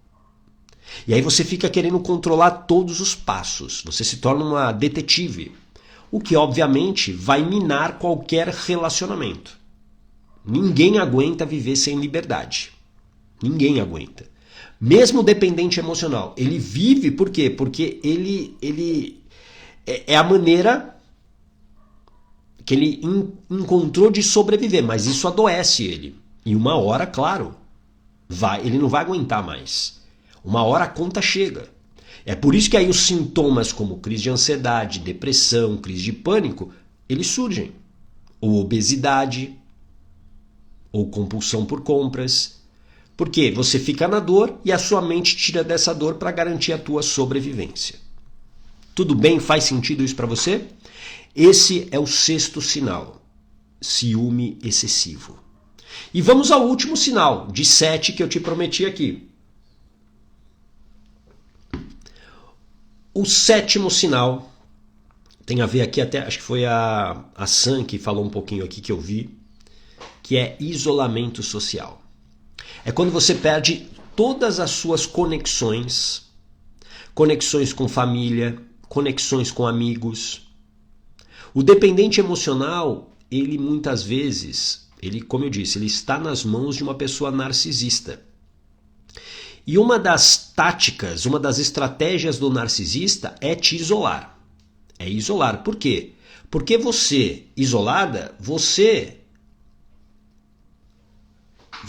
E aí você fica querendo controlar todos os passos, você se torna uma detetive, o que obviamente vai minar qualquer relacionamento. Ninguém aguenta viver sem liberdade. Ninguém aguenta. Mesmo o dependente emocional, ele vive por quê? Porque ele é a maneira que ele encontrou de sobreviver, mas isso adoece ele. E uma hora, claro, ele não vai aguentar mais. Uma hora a conta chega. É por isso que aí os sintomas como crise de ansiedade, depressão, crise de pânico, eles surgem. Ou obesidade, ou compulsão por compras. Porque você fica na dor e a sua mente tira dessa dor para garantir a tua sobrevivência. Tudo bem? Faz sentido isso para você? Esse é o sexto sinal. Ciúme excessivo. E vamos ao último sinal, de 7 que eu te prometi aqui. O sétimo sinal tem a ver aqui até, acho que foi a Sam que falou um pouquinho aqui que eu vi, que é isolamento social. É quando você perde todas as suas conexões conexões com família, conexões com amigos. O dependente emocional, ele muitas vezes, como eu disse, ele está nas mãos de uma pessoa narcisista. E uma das táticas, uma das estratégias do narcisista é te isolar. É isolar. Por quê? Porque você, isolada, você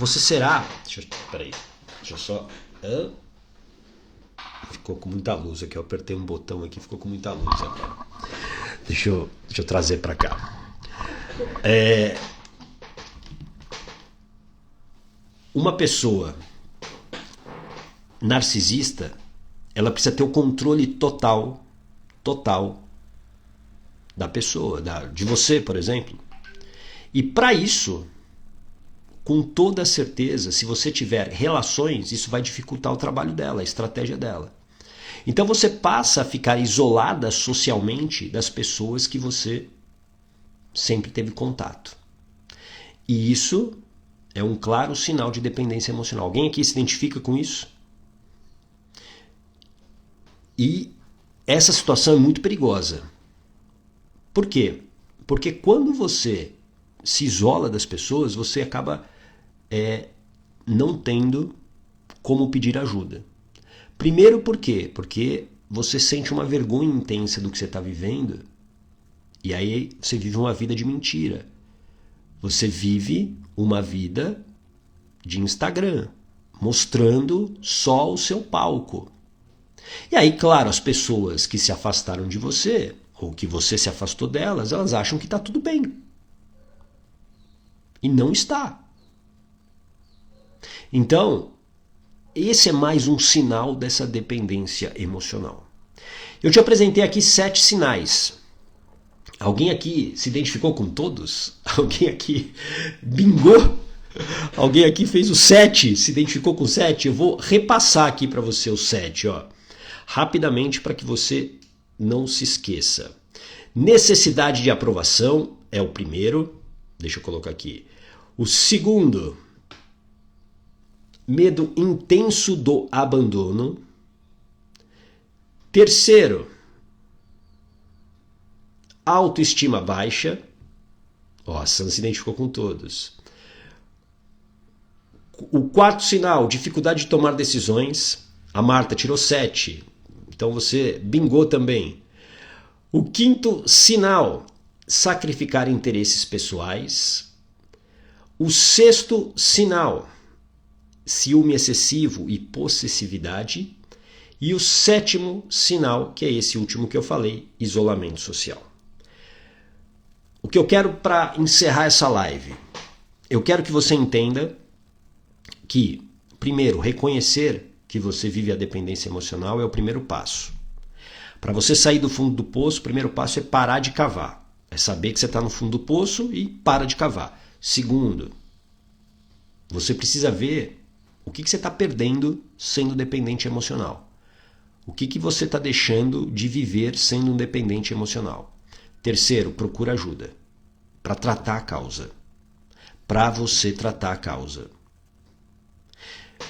será... Peraí, deixa eu só... Ficou com muita luz aqui, eu apertei um botão aqui, ficou com muita luz agora. Deixa eu trazer para cá. Uma pessoa narcisista, ela precisa ter o controle total da pessoa, de você, por exemplo. E para isso, com toda certeza, se você tiver relações, isso vai dificultar o trabalho dela, a estratégia dela. Então você passa a ficar isolada socialmente das pessoas que você sempre teve contato. E isso é um claro sinal de dependência emocional. Alguém aqui se identifica com isso? E essa situação é muito perigosa. Por quê? Porque quando você se isola das pessoas, você acaba não tendo como pedir ajuda. Primeiro por quê? Porque você sente uma vergonha intensa do que você está vivendo e aí você vive uma vida de mentira. Você vive uma vida de Instagram, mostrando só o seu palco. E aí, claro, as pessoas que se afastaram de você, ou que você se afastou delas, elas acham que está tudo bem. E não está. Então, esse é mais um sinal dessa dependência emocional. Eu te apresentei aqui 7 sinais. Alguém aqui se identificou com todos? Alguém aqui bingou? Alguém aqui fez o 7, se identificou com 7? Eu vou repassar aqui para você o 7, ó, rapidamente para que você não se esqueça. Necessidade de aprovação é o primeiro. Deixa eu colocar aqui. O segundo, medo intenso do abandono. Terceiro, autoestima baixa. Ó, a Sam se identificou com todos. O quarto sinal, dificuldade de tomar decisões. A Marta tirou 7. Então você bingou também. O quinto sinal, sacrificar interesses pessoais. O sexto sinal, ciúme excessivo e possessividade. E o sétimo sinal, que é esse último que eu falei, isolamento social. O que eu quero para encerrar essa live? Eu quero que você entenda que, primeiro, reconhecer que você vive a dependência emocional é o primeiro passo. Para você sair do fundo do poço, o primeiro passo é parar de cavar. É saber que você está no fundo do poço e para de cavar. Segundo, você precisa ver o que você está perdendo sendo dependente emocional. O que você está deixando de viver sendo um dependente emocional. Terceiro, procura ajuda para tratar a causa. Para você tratar a causa.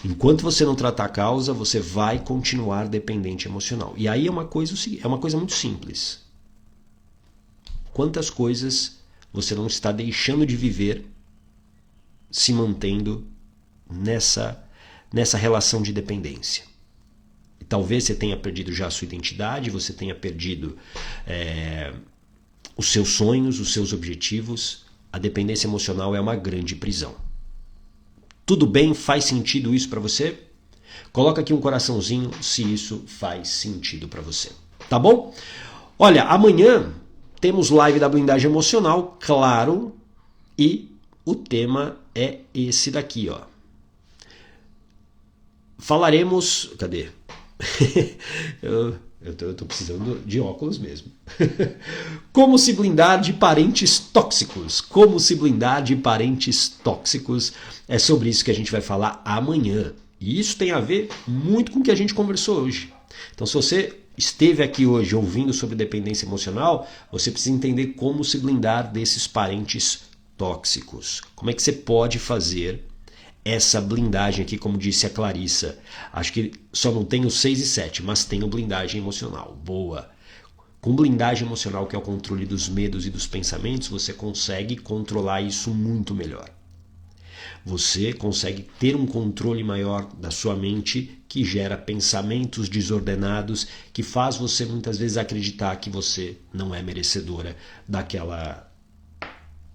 Enquanto você não tratar a causa, você vai continuar dependente emocional. E aí é uma coisa muito simples. Quantas coisas você não está deixando de viver se mantendo nessa relação de dependência? E talvez você tenha perdido já a sua identidade, você tenha perdido os seus sonhos, os seus objetivos. A dependência emocional é uma grande prisão. Tudo bem? Faz sentido isso para você? Coloca aqui um coraçãozinho se isso faz sentido para você. Tá bom? Olha, amanhã temos live da blindagem emocional, claro, e o tema é esse daqui, ó. Falaremos... Cadê? Eu tô precisando de óculos mesmo. Como se blindar de parentes tóxicos. Como se blindar de parentes tóxicos. É sobre isso que a gente vai falar amanhã. E isso tem a ver muito com o que a gente conversou hoje. Então, se você esteve aqui hoje ouvindo sobre dependência emocional, você precisa entender como se blindar desses parentes tóxicos. Como é que você pode fazer essa blindagem aqui, como disse a Clarissa. Acho que só não tem o 6 e 7, mas tem o blindagem emocional. Boa. Com blindagem emocional, que é o controle dos medos e dos pensamentos, você consegue controlar isso muito melhor. Você consegue ter um controle maior da sua mente, que gera pensamentos desordenados, que faz você muitas vezes acreditar que você não é merecedora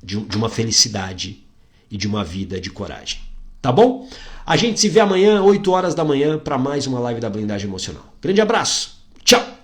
de uma felicidade e de uma vida de coragem. Tá bom? A gente se vê amanhã, 8 horas da manhã, para mais uma live da Blindagem Emocional. Grande abraço. Tchau!